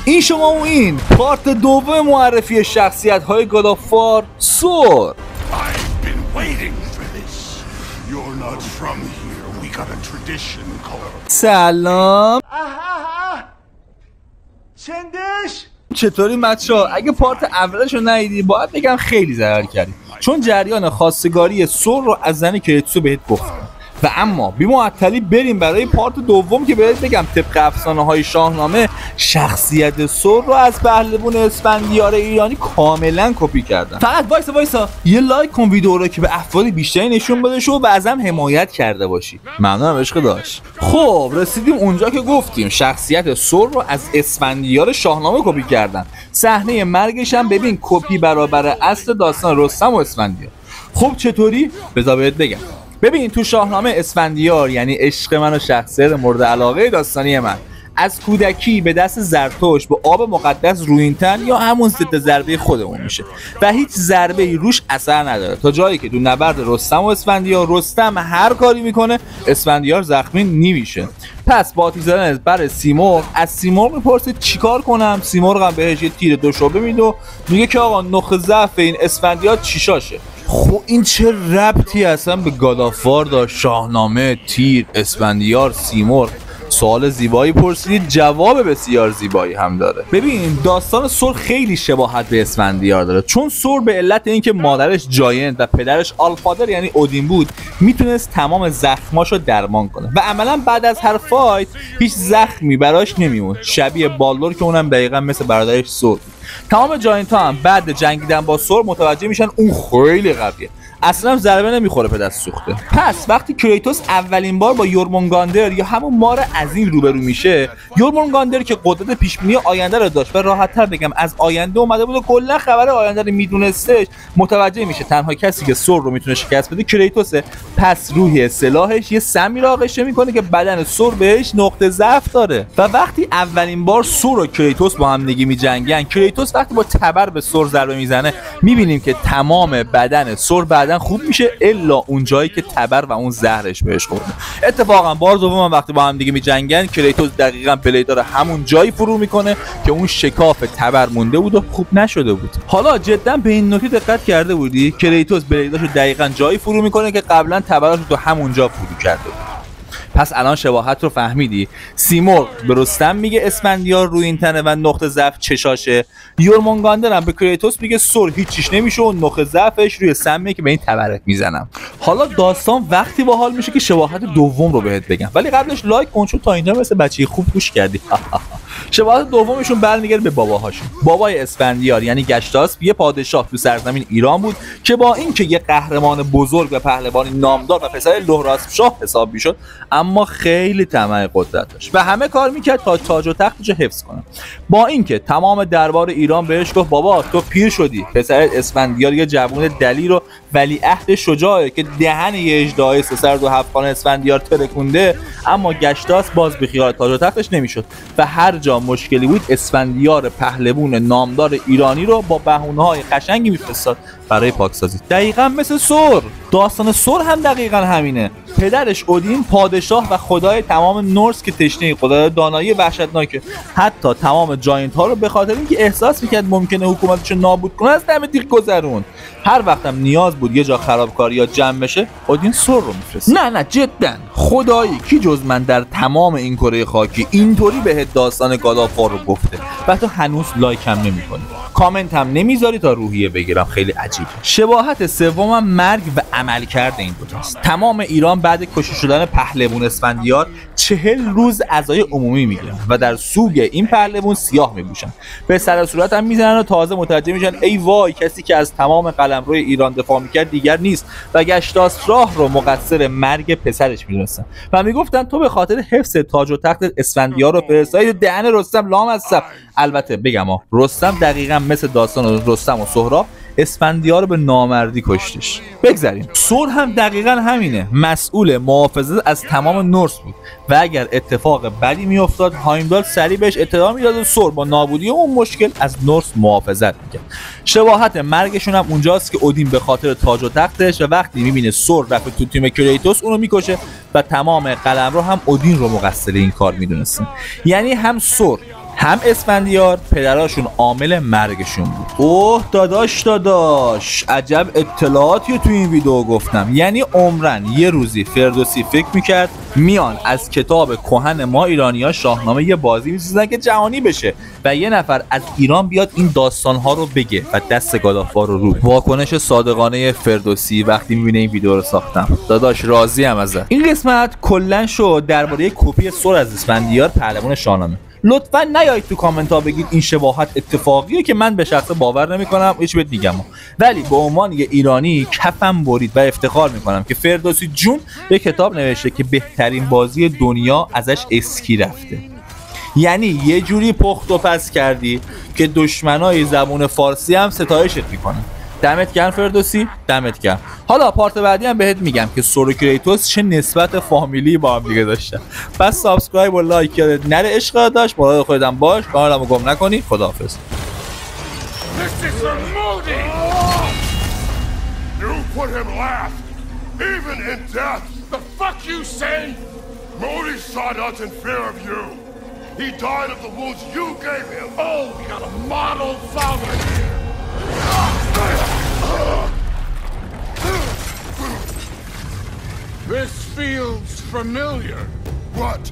این شما و این پارت دوم معرفی شخصیت های گاد آف وار سور. سلام. چطوری بچه‌ها؟ اگه پارت اولش رو ندیدی باید بگم خیلی ضرر کردی، چون جریان خواستگاری سور رو از زن کریتوس بهت گفتم. و اما بی معطلی بریم برای پارت دوم که بهت بگم طبق افسانه‌های شاهنامه شخصیت سور رو از پهلوان اسفندیار ایرانی کاملا کپی کردن. فقط وایسا یه لایک کن ویدیو رو که به افراد بیشتری نشون بده شو و ازم حمایت کرده باشی. ممنونم عشق داشت. خب رسیدیم اونجا که گفتیم شخصیت سور رو از اسفندیار شاهنامه کپی کردن. صحنه مرگش هم ببین کپی برابر اصل داستان رستم و اسفندیار. خب چطوری؟ بذار بهت بگم. ببین تو شاهنامه اسفندیار یعنی عشق من و شخصیت مورد علاقه داستانی من از کودکی به دست زرتشت به آب مقدس رویینتن یا همون ضد ضربه خودمون میشه و هیچ ضربه ای روش اثر نداره، تا جایی که تو نبرد رستم و اسفندیار رستم هر کاری میکنه اسفندیار زخمی نمیشه. پس با آتیش زدن بر سیمرغ از سیمرغ میپرسه چیکار کنم؟ سیمرغ هم بهش یه تیر 2 شعبه میده و میگه که آقا نخ ضعف این اسفندیار چیشاشه. خب این چه ربطی اصلا به گاد آف وار داشت؟ شاهنامه، تیر، اسفندیار، سیمرغ. سوال زیبایی پرسیدید، جواب بسیار زیبایی هم داره. ببین داستان سور خیلی شباهت به اسفندیار داره، چون سور به علت اینکه مادرش جاینت و پدرش آلفادر یعنی اودین بود میتونست تمام زخماشو درمان کنه و عملا بعد از هر فایت هیچ زخمی براش نمیمون، شبیه بالور که اونم دقیقا مثل برادرش سور. تمام جاینت ها هم بعد جنگیدن با سور متوجه میشن اون خیلی قویه، اصلا ضربه نمیخوره به دست سوخته. پس وقتی کریتوس اولین بار با یورمونگاندر یا همون مار عظیم روبرو میشه، یورمونگاندر که قدرت پیشبینی آینده رو داشت و راحت‌تر بگم از آینده اومده بود و کلا خبر آینده رو میدونستش، متوجه میشه تنها کسی که سور رو میتونه شکست بده کریتوسه. پس روی سلاحش یه سمی رو آغشته میکنه که بدن سور بهش نقطه ضعف داره و وقتی اولین بار سور و کریتوس با هم دیگه میجنگن، کریتوس وقتی با تبر به سور ضربه میزنه میبینیم که تمام بدن سور بعدن خوب میشه الا اون جایی که تبر و اون زهرش بهش خورده. اتفاقا بار دوم وقتی با هم دیگه میجنگن کریتوس دقیقاً بلیدار همون جایی فرو میکنه که اون شکاف تبر مونده بود و خوب نشده بود. حالا جدا به این نکته دقت کرده بودی؟ کریتوس بلیداشو دقیقاً جایی فرو میکنه که قبلا تبراشو تو همون جا فرو کرده بود. پس الان شباهت رو فهمیدی؟ سیمرغ به رستم میگه اسفندیار روی این تنه و نقطه ضعف چشاشه، یورمونگاندر هم به کریتوس میگه سور هیچیش نمیشه و نقطه ضعفش روی سمیه که به این تبرک میزنم. حالا داستان وقتی باحال میشه که شباهت دوم رو بهت بگم، ولی قبلش لایک کن چون تا اینجا مثل بچه خوب گوش کردی. شباهت دومشون برمیگرده به باباهاشون. بابای اسفندیار یعنی گشتاسپ یه پادشاه تو سرزمین ایران بود که با اینکه یه قهرمان بزرگ و پهلوانی نامدار و پسر لهراسپشاه حساب میشد، اما خیلی طمع قدرت داشت و همه کار میکرد تا تاج و تختش حفظ کنه. با اینکه تمام دربار ایران بهش گفت بابا تو پیر شدی، پسر اسفندیار یه جوون دلیر و ولیعهد شجاعه که دهن یه اژدهای 307 خانه اسفندیار ترکونده، اما گشتاسپ باز به خیال تاج و تختش نمیشد و هر جا مشکلی بود اسفندیار پهلوان نامدار ایرانی رو با بهونه‌های قشنگی میفرستاد برای پاکسازی. دقیقاً مثل سور. داستان سور هم دقیقاً همینه. پدرش اودین پادشاه و خدای تمام نورس که تشنه خدای دانایی وحشتناکه، حتی تمام جاینت ها رو به خاطر اینکه احساس میکرد ممکنه حکومتش رو نابود کنه از دم تیغ گذرون. هر وقتم نیاز بود یه جا خرابکاری یا جمع بشه اودین سور رو میفرست. نه جدا خدایی کی جز من در تمام این کره خاکی اینطوری بهت داستان گاد آف وار رو گفته و تو هنوز لایک هم نمی‌کنی، کامنت هم نمیذاری تا روحیه بگیرم. خیلی عجیبه. شباهت سومم مرگ و عملکرد این دوتاست. تمام ایران بعد کشته شدن پهلوان اسفندیار 40 روز عزای عمومی میگیرن و در سوگ این پهلوان سیاه میپوشن، به سر و صورت هم میزنن و تازه متوجه میشن ای وای کسی که از تمام قلمروی ایران دفاع میکرد دیگر نیست و گشتاسپ راه رو مقصر مرگ پسرش میدونستن و میگفتن تو به خاطر حفظ تاج و تخت اسفندیار رو فرستادی دهن رستم لامصب. البته بگم رستم دقیقاً مثل داستان رستم و سهراب اسفندیار رو به نامردی کشتش. بگذاریم. سور هم دقیقاً همینه، مسئول محافظت از تمام نورس بود و اگر اتفاق بدی میافتاد هایمدال سریع بهش اطلاع میداد و سور با نابودی اون مشکل از نورس محافظت میکرد. شباهت مرگشون هم اونجاست که اودین به خاطر تاج و تختش و وقتی میبینه سور رفت تو تیم کریتوس اونو میکشه و تمام قلمرو هم اودین رو مقصر این کار میدونستن. یعنی هم سور هم اسفندیار پدراشون عامل مرگشون بود. اوه داداش عجب اطلاعاتی تو این ویدیو گفتم. یعنی عمرن یه روزی فردوسی فکر میکرد میان از کتاب کهن ما ایرانی‌ها شاهنامه یه بازی میسازن که جهانی بشه و یه نفر از ایران بیاد این داستان‌ها رو بگه و دست گادافوار رو واکنش صادقانه فردوسی وقتی میبینه این ویدیو رو ساختم. داداش راضیم ازت. این قسمت کلا شو درباره کپی سور از اسفندیار پهلوان شاهنامه. لطفا نیایید تو کامنت ها بگید این شباهت اتفاقیه که من به شخص باور نمیکنم. هیچ بهت میگم، ولی به عنوان یه ایرانی کفم برید و افتخار میکنم که فردوسی جون به کتاب نوشته که بهترین بازی دنیا ازش اسکی رفته. یعنی یه جوری پخت و پس کردی که دشمنای زبون فارسی هم ستایشت میکنن. دمت گرم فردوسی، دمت گرم. حالا پارت بعدی هم بهت میگم که سور و کریتوس چه نسبت فامیلی با هم دیگه داشتن. پس سابسکرایب و لایک یادت نره. عشق داشت مراقب خودت باش، کانالمو گم نکنی. خداحافظ. He died of the wounds you gave him. Oh, we got a model father here. This feels familiar. What?